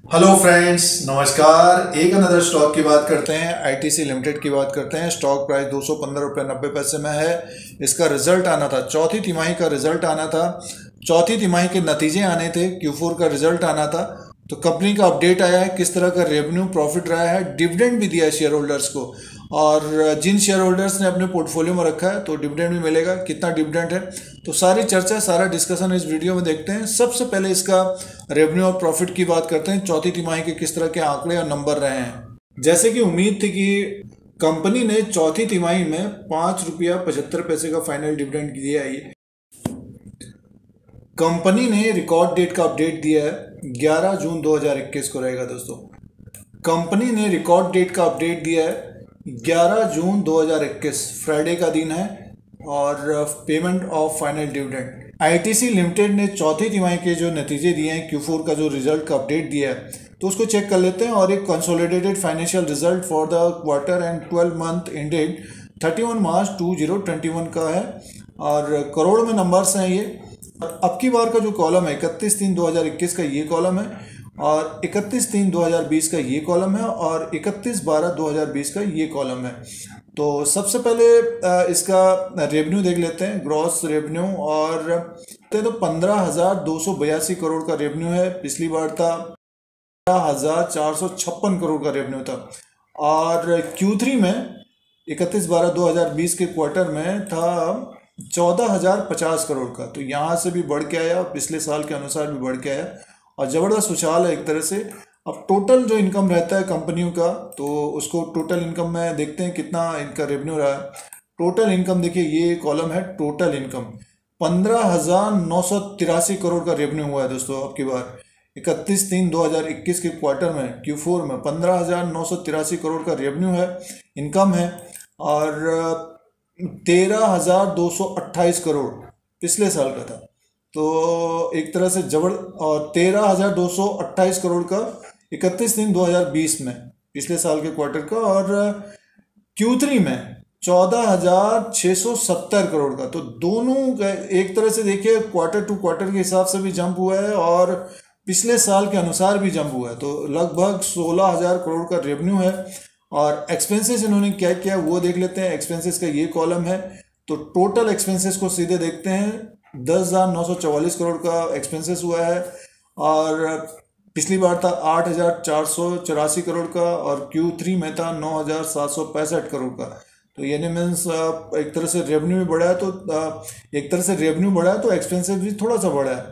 Hello friends, नमस्कार। एक another stock की बात करते हैं। आईटीसी लिमिटेड की बात करते हैं। स्टॉक प्राइस 215 रुपये 90 पैसे में है। इसका रिजल्ट आना था, चौथी तिमाही का रिजल्ट आना था, चौथी तिमाही के नतीजे आने थे, Q4 का रिजल्ट आना था। तो कंपनी का अपडेट आया है, किस तरह का रेवेन्यू प्रॉफिट रहा है, डिविडेंड भी दिया है शेयर होल्डर्स को। और जिन शेयर होल्डर्स ने अपने पोर्टफोलियो में रखा है तो डिविडेंड भी मिलेगा। कितना डिविडेंड है, तो सारी चर्चा, सारा डिस्कशन इस वीडियो में देखते हैं। सबसे पहले इसका रेवेन्यू और प्रॉफिट की बात करते हैं। चौथी तिमाही के किस तरह के आंकड़े और नंबर रहे हैं। जैसे कि उम्मीद थी कि कंपनी ने चौथी तिमाही में 5 रुपया 75 पैसे का फाइनल डिविडेंड दिया है। कंपनी ने रिकॉर्ड डेट का अपडेट दिया है, 11 जून 2021 को रहेगा दोस्तों। कंपनी ने रिकॉर्ड डेट का अपडेट दिया है 11 जून 2021, फ्राइडे का दिन है। और payment of final dividend, ITC limited ने चौथी तिमाही के जो नतीजे दिए हैं, Q4 का जो रिजल्ट का अपडेट दिया है, तो उसको चेक कर लेते हैं। और एक consolidated financial result for the quarter and 12 month ended 31 मार्च 2021 का है। और करोड़ में नंबर्स हैं ये। अब की बार का जो कॉलम है 31/3/2021 का ये कॉलम है, और 31/3/2020 का ये कॉलम है, और 31/12/2020 का ये कॉलम है। तो सबसे पहले इसका रेवेन्यू देख लेते हैं, ग्रॉस रेवेन्यू। और तो 15,282 करोड़ का रेवेन्यू है। पिछली बार था 15,456 करोड़ का रेवेन्यू था। और Q3 में 31/12/2020 के क्वार्टर में था 14,050 करोड़ का। तो यहाँ से भी बढ़ के आया, पिछले साल के अनुसार भी बढ़ के आया, और ज़बरदस्त उछाल है एक तरह से। अब टोटल जो इनकम रहता है कंपनियों का, तो उसको टोटल इनकम में देखते हैं कितना इनका रेवेन्यू रहा है। टोटल इनकम देखिए, ये कॉलम है टोटल इनकम, 15,983 करोड़ का रेवेन्यू हुआ है दोस्तों। अब की बार 31/3/2021 के क्वार्टर में, Q4 में 15,983 करोड़ का रेवेन्यू है, इनकम है। और 13,228 करोड़ पिछले साल का था। तो एक तरह से और 13,228 करोड़ का 31/3/2020 में, पिछले साल के क्वार्टर का। और Q3 में 14,670 करोड़ का। तो दोनों एक तरह से देखिए, क्वार्टर टू क्वार्टर के हिसाब से भी जंप हुआ है, और पिछले साल के अनुसार भी जंप हुआ है। तो लगभग 16,000 करोड़ का रेवेन्यू है। और एक्सपेंसेस इन्होंने क्या किया वो देख लेते हैं। एक्सपेंसेस का ये कॉलम है, तो टोटल एक्सपेंसेस को सीधे देखते हैं। 10,944 करोड़ का एक्सपेंसेस हुआ है। और पिछली बार था 8,484 करोड़ का, और Q3 में था 9,765 करोड़ का। तो यानी मीन्स एक तरह से रेवेन्यू भी बढ़ा है, तो एक तरह से रेवेन्यू बढ़ा है तो एक्सपेंसेस भी थोड़ा सा बढ़ा है।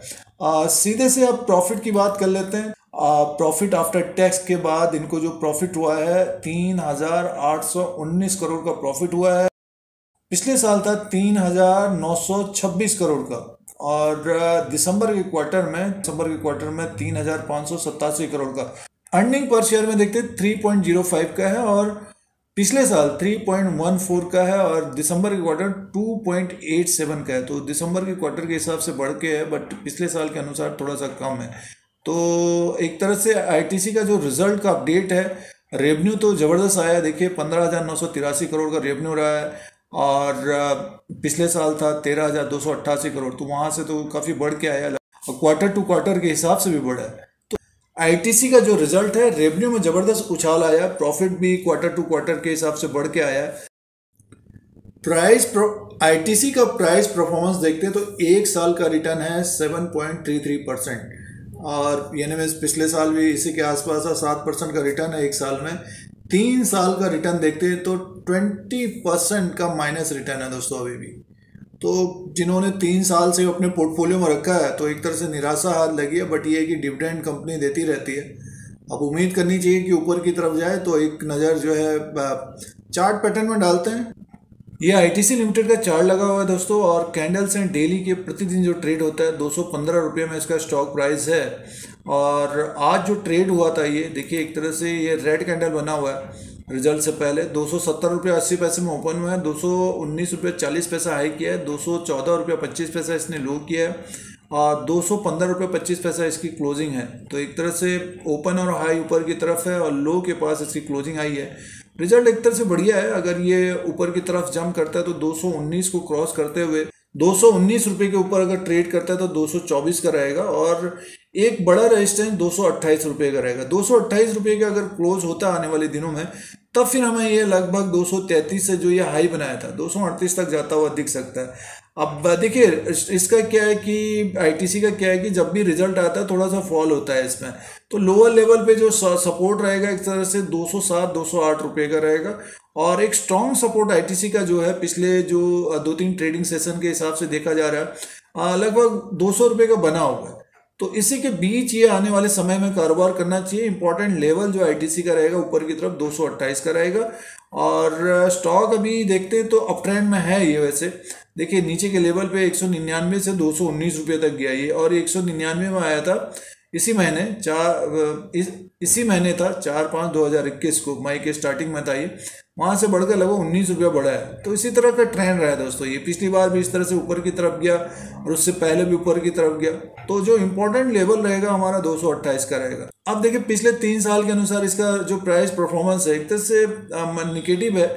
सीधे से अब प्रॉफिट की बात कर लेते हैं। प्रॉफिट आफ्टर टैक्स के बाद इनको जो प्रॉफिट हुआ है 3,819 करोड़ का प्रॉफिट हुआ है। पिछले साल था 3,926 करोड़ का। और दिसंबर के क्वार्टर में 3,587 करोड़ का। अर्निंग पर शेयर में देखते 3.05 का है, और पिछले साल 3.14 का है, और दिसंबर के क्वार्टर 2.87 का है। तो दिसंबर के क्वार्टर के हिसाब से बढ़ के है, बट पिछले साल के अनुसार थोड़ा सा कम है। तो एक तरह से आईटीसी का जो रिजल्ट का अपडेट है, रेवेन्यू तो ज़बरदस्त आया। देखिए 15,983 करोड़ का रेवेन्यू रहा है, और पिछले साल था 13,288 करोड़। तो वहाँ से तो काफ़ी बढ़ के आया, और क्वार्टर टू क्वार्टर के हिसाब से भी बढ़ा है। तो आईटीसी का जो रिजल्ट है, रेवेन्यू में ज़बरदस्त उछाल आया, प्रॉफिट भी क्वार्टर टू क्वार्टर के हिसाब से बढ़ के आया है। आईटीसी का प्राइस परफॉर्मेंस देखते हैं तो एक साल का रिटर्न है 7.33%। और यानी में पिछले साल भी इसी के आसपास 7% का रिटर्न है एक साल में। 3 साल का रिटर्न देखते हैं तो 20% का माइनस रिटर्न है दोस्तों अभी भी। तो जिन्होंने 3 साल से अपने पोर्टफोलियो में रखा है, तो एक तरह से निराशा हाथ लगी है। बट ये है कि डिविडेंड कंपनी देती रहती है। अब उम्मीद करनी चाहिए कि ऊपर की तरफ जाए। तो एक नज़र जो है चार्ट पैटर्न में डालते हैं। ये आईटीसी लिमिटेड का चार्ट लगा हुआ है दोस्तों, और कैंडल्स हैं डेली के, प्रतिदिन जो ट्रेड होता है 215 रुपये में इसका स्टॉक प्राइस है। और आज जो ट्रेड हुआ था, ये देखिए एक तरह से ये रेड कैंडल बना हुआ है रिजल्ट से पहले। 270 रुपये 80 पैसे में ओपन हुआ है, 219 रुपये 40 पैसा हाई किया है, 214 रुपये 25 पैसा इसने लो किया है, और 215 रुपये 25 पैसा इसकी क्लोजिंग है। तो एक तरह से ओपन और हाई ऊपर की तरफ है, और लो के पास इसकी क्लोजिंग आई है। रिजल्ट एक तरह से बढ़िया है। अगर ये ऊपर की तरफ जंप करता है तो 219 को क्रॉस करते हुए 219 रुपये के ऊपर अगर ट्रेड करता है तो 224 का रहेगा, और एक बड़ा रेजिस्टेंस 228 रुपये का रहेगा। 228 रुपये का अगर क्लोज होता है आने वाले दिनों में, तब फिर हमें ये लगभग 233 से जो ये हाई बनाया था 238 तक जाता हुआ दिख सकता है। अब देखिए इसका क्या है कि आईटीसी का क्या है कि जब भी रिजल्ट आता है थोड़ा सा फॉल होता है इसमें, तो लोअर लेवल पे जो सपोर्ट रहेगा एक तरह से 207 208 रुपये का रहेगा, और एक स्ट्रॉन्ग सपोर्ट आईटीसी का जो है पिछले जो 2-3 ट्रेडिंग सेशन के हिसाब से देखा जा रहा है लगभग 200 रुपये का बना हुआ है। तो इसी के बीच ये आने वाले समय में कारोबार करना चाहिए। इंपॉर्टेंट लेवल जो आईटीसी का रहेगा ऊपर की तरफ 228 का रहेगा, और स्टॉक अभी देखते हैं तो अप ट्रेंड में है ये। वैसे देखिए नीचे के लेवल पे 199 से 219 रुपये तक गया ये, और 199 में आया था इसी महीने इसी महीने था 4/5/2021 को, मई के स्टार्टिंग में था ये, वहाँ से बढ़कर लगभग 19 रुपया बढ़ा है। तो इसी तरह का ट्रेंड रहा है दोस्तों, ये पिछली बार भी इस तरह से ऊपर की तरफ गया और उससे पहले भी ऊपर की तरफ गया। तो जो इंपॉर्टेंट लेवल रहेगा हमारा 228 का रहेगा। अब देखिए पिछले 3 साल के अनुसार इसका जो प्राइस परफॉर्मेंस है एक तरह से निगेटिव है,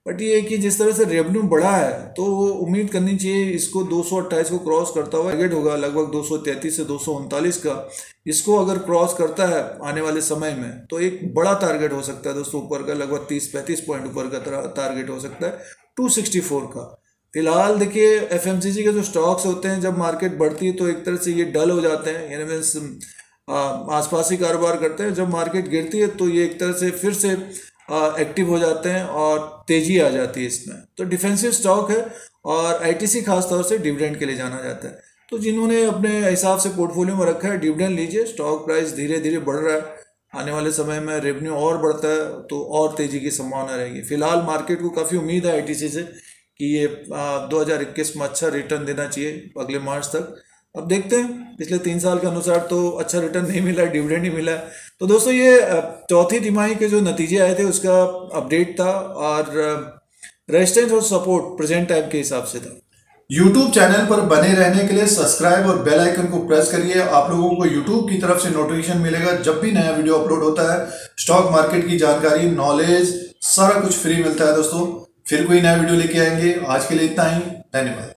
बट ये कि जिस तरह से रेवेन्यू बढ़ा है तो वो उम्मीद करनी चाहिए इसको 228 को क्रॉस करता हुआ टारगेट होगा लगभग 233 से 239 का। इसको अगर क्रॉस करता है आने वाले समय में तो एक बड़ा टारगेट हो सकता है दोस्तों, ऊपर का लगभग 30-35 पॉइंट ऊपर का टारगेट हो सकता है 264 का। फिलहाल देखिए एफएमसीजी के जो स्टॉक्स होते हैं जब मार्केट बढ़ती है तो एक तरह से ये डल हो जाते हैं, यानी मीन्स आसपास ही कारोबार करते हैं। जब मार्केट गिरती है तो ये एक तरह से फिर से एक्टिव हो जाते हैं और तेजी आ जाती है इसमें। तो डिफेंसिव स्टॉक है, और आईटीसी खास तौर से डिविडेंड के लिए जाना जाता है। तो जिन्होंने अपने हिसाब से पोर्टफोलियो में रखा है डिविडेंड लीजिए। स्टॉक प्राइस धीरे धीरे बढ़ रहा है, आने वाले समय में रेवेन्यू और बढ़ता है तो और तेजी की संभावना रहेगी। फिलहाल मार्केट को काफ़ी उम्मीद है आईटीसी से कि ये 2021 में अच्छा रिटर्न देना चाहिए अगले मार्च तक। अब देखते हैं, पिछले 3 साल के अनुसार तो अच्छा रिटर्न नहीं मिला है, डिविडेंड ही मिला है। तो दोस्तों ये चौथी तिमाही के जो नतीजे आए थे उसका अपडेट था, और रेजिस्टेंस और सपोर्ट प्रेजेंट टाइम के हिसाब से था। YouTube चैनल पर बने रहने के लिए सब्सक्राइब और बेल आइकन को प्रेस करिए। आप लोगों को YouTube की तरफ से नोटिफिकेशन मिलेगा जब भी नया वीडियो अपलोड होता है। स्टॉक मार्केट की जानकारी, नॉलेज, सारा कुछ फ्री मिलता है दोस्तों। फिर कोई नया वीडियो लेके आएंगे। आज के लिए इतना ही, धन्यवाद।